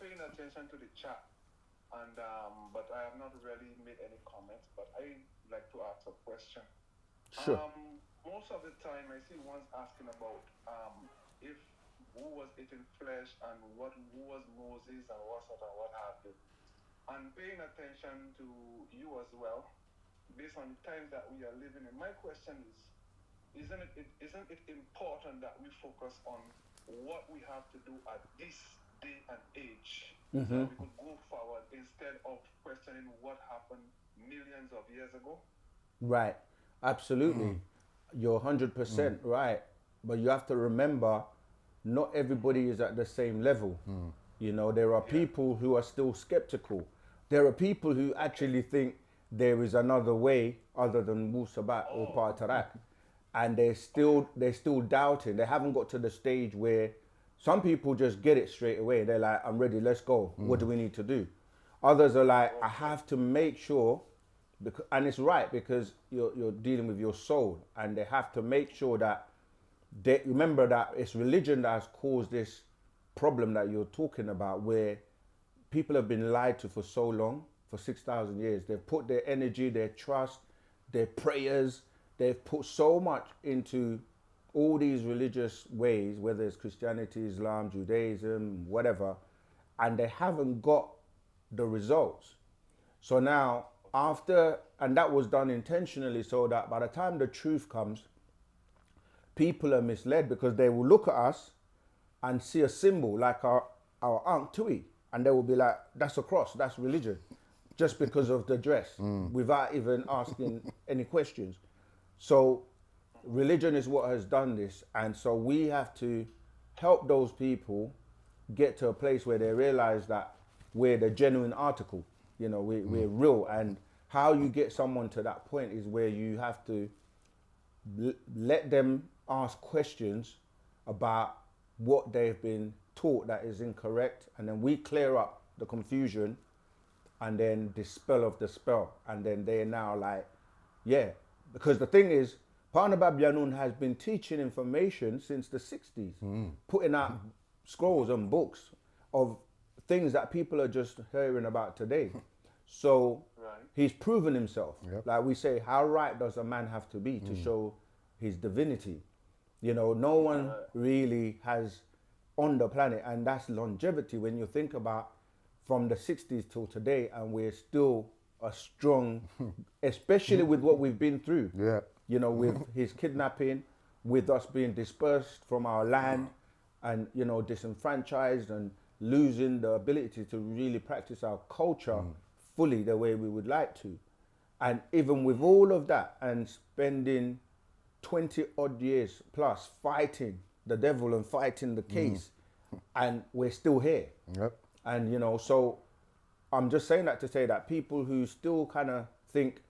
paying attention to the chat, and but I have not really made any comments. But I like to ask a question. Sure. Most of the time, I see ones asking about if who was eating flesh and what who was Moses and what have you, and paying attention to you as well, based on the times that we are living in. My question is, isn't it important that we focus on what we have to do at this day and age so that we could go forward instead of questioning what happened millions of years ago? Right. Absolutely. You're 100% right. But you have to remember, not everybody is at the same level. You know, there are Yeah. people who are still skeptical. There are people who Okay. actually think there is another way other than Wu-Sabat or Oh. Patarak. And Okay. they're still doubting. They haven't got to the stage where some people just get it straight away. They're like, I'm ready, let's go. What do we need to do? Others are like, I Okay. have to make sure, because, and it's right because you're dealing with your soul, and they have to make sure that they remember that it's religion that has caused this problem that you're talking about, where people have been lied to for so long, for 6,000 years. They've put their energy, their trust, their prayers, they've put so much into all these religious ways, whether it's Christianity, Islam, Judaism, whatever, and they haven't got the results. So now, after, and that was done intentionally so that by the time the truth comes, people are misled because they will look at us and see a symbol like our Aunt Tui, and they will be like, that's a cross, that's religion, just because of the dress, without even asking any questions. So religion is what has done this, and so we have to help those people get to a place where they realize that we're the genuine article. You know, we're real, and how you get someone to that point is where you have to let them ask questions about what they've been taught that is incorrect, and then we clear up the confusion and then dispel of the spell, and then they're now like, yeah, because the thing is, Parnabab Yanun has been teaching information since the 60s, putting out scrolls and books of things that people are just hearing about today. So Right. he's proven himself. Yep. Like we say, how right does a man have to be to show his divinity? You know, no one Right. really has on the planet, and that's longevity when you think about from the 60s till today, and we're still a strong, especially with what we've been through. Yeah. You know, with his kidnapping, with us being dispersed from our land, and you know, disenfranchised and losing the ability to really practice our culture fully the way we would like to. And even with all of that and spending 20 odd years plus fighting the devil and fighting the case, and we're still here. Yep. And you know, so I'm just saying that to say that people who still kind of think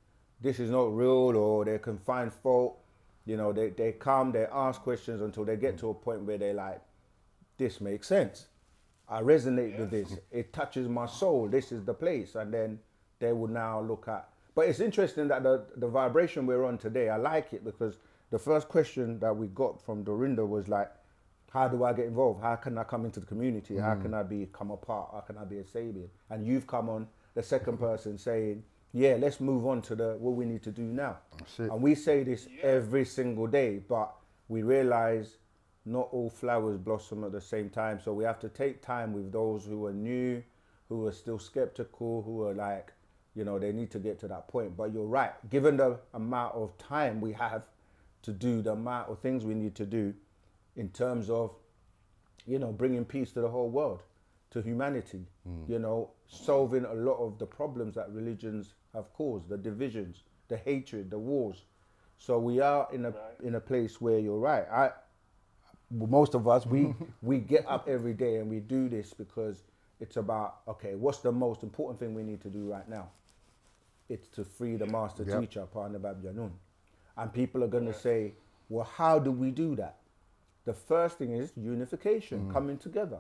this is not real or they can find fault, you know, they come, they ask questions until they get to a point where they're like, this makes sense. I resonate with Yes. this. It touches my soul. This is the place. And then they will now look at. But it's interesting that the vibration we're on today, I like it because the first question that we got from Dorinda was like, how do I get involved? How can I come into the community? How can I become a part? How can I be a Sabian? And you've come on the second person saying, yeah, let's move on to the what we need to do now. That's it. And we say this Yeah. every single day, but we realize not all flowers blossom at the same time. So we have to take time with those who are new, who are still skeptical, who are like, you know, they need to get to that point. But you're right, given the amount of time we have to do the amount of things we need to do in terms of, you know, bringing peace to the whole world, to humanity, you know, solving a lot of the problems that religions have caused, the divisions, the hatred, the wars. So we are Right. in a place where you're right. Most of us, we get up every day and we do this because it's about, okay, what's the most important thing we need to do right now? It's to free the master Yep. teacher, Parnabab Yanun. And people are going to Right. say, well, how do we do that? The first thing is unification, coming together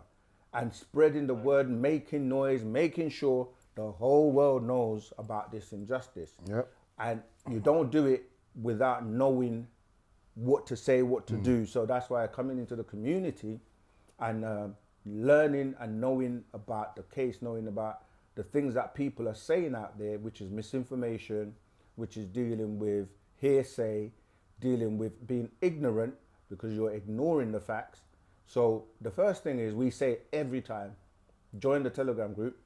and spreading the word, making noise, making sure the whole world knows about this injustice. Yep. And you don't do it without knowing what to say, what to do. So that's why coming into the community and learning and knowing about the case, knowing about the things that people are saying out there, which is misinformation, which is dealing with hearsay, dealing with being ignorant because you're ignoring the facts. So the first thing is, we say every time, join the Telegram group,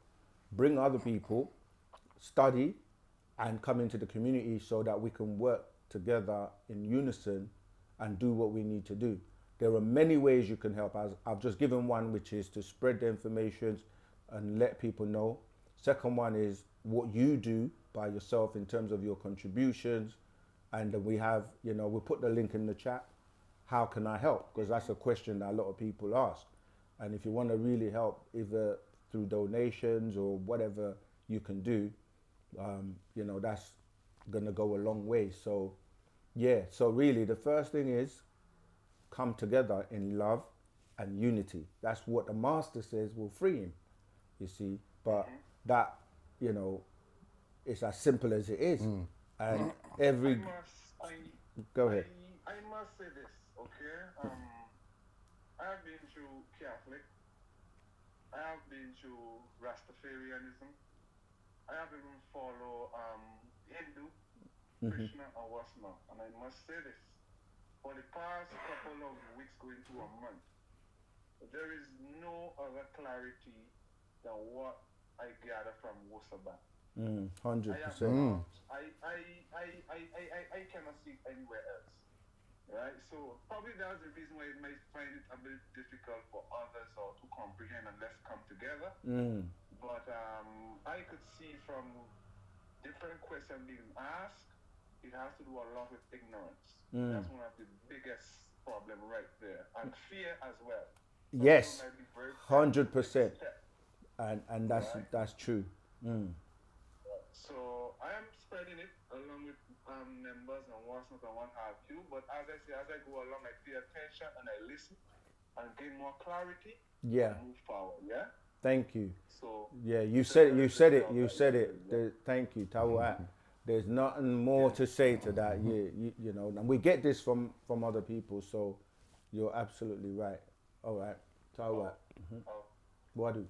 bring other people, study, and come into the community so that we can work together in unison and do what we need to do. There are many ways you can help. As I've just given one, which is to spread the information and let people know. Second one is what you do by yourself in terms of your contributions. And then we have, we'll put the link in the chat. How can I help? Because that's a question that a lot of people ask. And if you want to really help, either through donations or whatever you can do, that's going to go a long way. So, yeah, so really the first thing is come together in love and unity. That's what the master says will free him, you see. But that, it's as simple as it is. And every... Go ahead. I must say this, okay? I have been through Catholic. I have been through Rastafarianism. I have even followed Hindu, Krishna, and OSM. And I must say this, for the past couple of weeks going to a month, there is no other clarity than what I gather from Wu-Sabat. 100%. I cannot see it anywhere else. Right? So probably that's the reason why it might find it a bit difficult for others or to comprehend unless come together. But I could see from different questions being asked, it has to do a lot with ignorance. That's one of the biggest problem right there. And fear as well. So yes, 100%. And that's true. So I am spreading it along with members and whatnot and what have you. But as I say, as I go along, I pay attention and I listen and gain more clarity. Yeah. And move forward. Yeah. Thank you. So yeah, you said it. Thank you, Tawat. There's nothing more to say to that. You know, and we get this from other people. So you're absolutely right. All right, Tawat. What do?